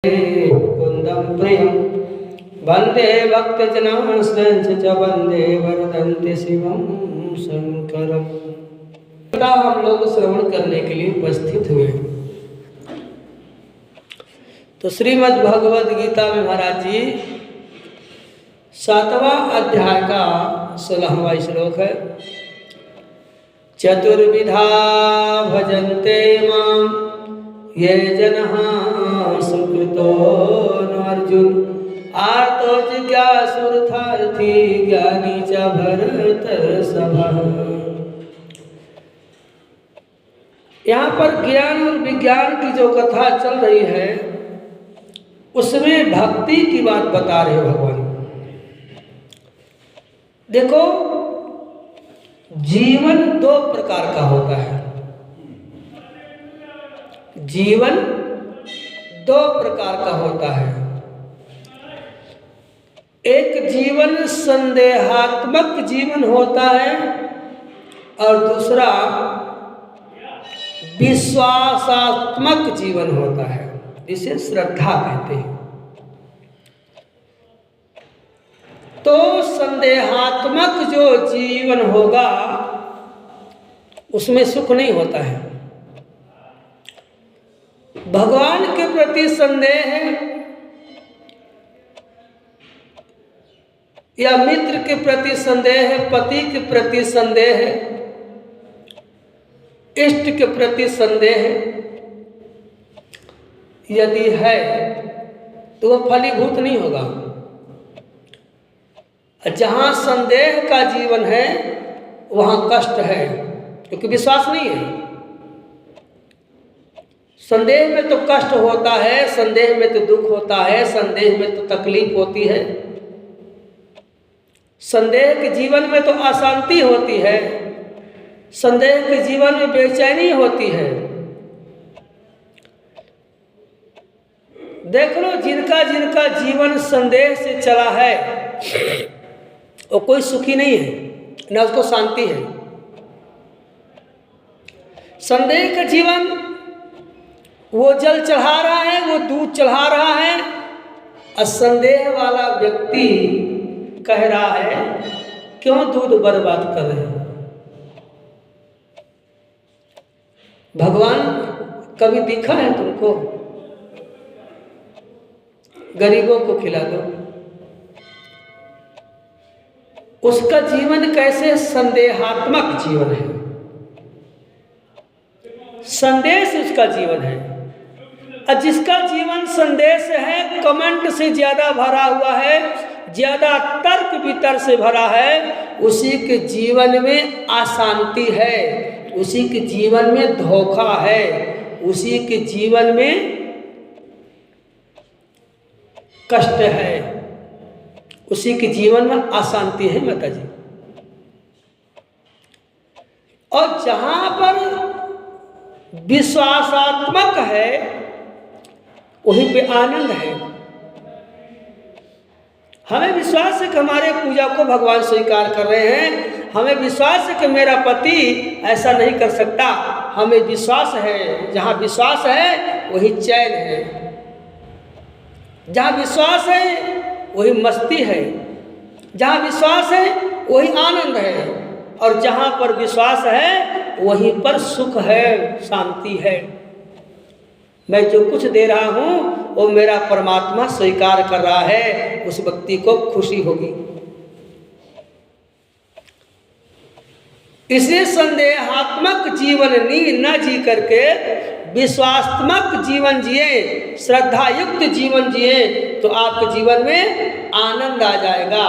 कुन्दं प्रियं वन्दे भक्तजनाश्रयं च वन्दे वरदन्ति शिवं शंकरम्। हम लोग श्रवण करने के लिए उपस्थित हुए। तो श्रीमद् भगवद गीता में महाराज जी 7वां अध्याय का 16वां श्लोक है। चतुर्विधा भजन्ते मां ये जनः सुकृतो अर्जुन आर्तो जिज्ञासुरथार्थी ज्ञानी च भरतर्षभ। यहाँ पर ज्ञान और विज्ञान की जो कथा चल रही है उसमें भक्ति की बात बता रहे भगवान। देखो, जीवन 2 प्रकार का होता है। जीवन 2 प्रकार का होता है। एक जीवन संदेहात्मक जीवन होता है और दूसरा विश्वासात्मक जीवन होता है, जिसे श्रद्धा कहते हैं। तो संदेहात्मक जो जीवन होगा उसमें सुख नहीं होता है। भगवान के प्रति संदेह है या मित्र के प्रति संदेह है, पति के प्रति संदेह है, इष्ट के प्रति संदेह है, यदि है तो वह फलीभूत नहीं होगा। जहां संदेह का जीवन है वहां कष्ट है, क्योंकि विश्वास नहीं है। संदेह में तो कष्ट होता है, संदेह में तो दुख होता है, संदेह में तो तकलीफ होती है, संदेह के जीवन में तो अशांति होती है, संदेह के जीवन में बेचैनी होती है। देख लो, जिनका जिनका जीवन संदेह से चला है वो कोई सुखी नहीं है, न उसको शांति है। संदेह का जीवन, वो जल चढ़ा रहा है, वो दूध चढ़ा रहा है। असंदेह वाला व्यक्ति कह रहा है क्यों दूध बर्बाद कर रहे हैं। भगवान कभी दिखा है तुमको? गरीबों को खिला दो। उसका जीवन कैसे संदेहात्मक जीवन है, संदेह से उसका जीवन है। और जिसका जीवन संदेह से है, कमेंट से ज्यादा भरा हुआ है, ज्यादा तर्क वितर्क से भरा है, उसी के जीवन में अशांति है, उसी के जीवन में धोखा है, उसी के जीवन में कष्ट है, उसी के जीवन में अशांति है माता जी। और जहां पर विश्वासात्मक है वहीं पे आनंद है। हमें विश्वास है कि हमारे पूजा को भगवान स्वीकार कर रहे हैं, हमें विश्वास है कि मेरा पति ऐसा नहीं कर सकता, हमें विश्वास है। जहाँ विश्वास है वही चैन है, जहाँ विश्वास है वही मस्ती है, जहाँ विश्वास है वही आनंद है, और जहाँ पर विश्वास है वहीं पर सुख है, शांति है। मैं जो कुछ दे रहा हूँ वो मेरा परमात्मा स्वीकार कर रहा है, उस व्यक्ति को खुशी होगी। इसलिए संदेहात्मक जीवन न जी करके विश्वासात्मक जीवन जिए, श्रद्धा युक्त जीवन जिए, तो आपके जीवन में आनंद आ जाएगा।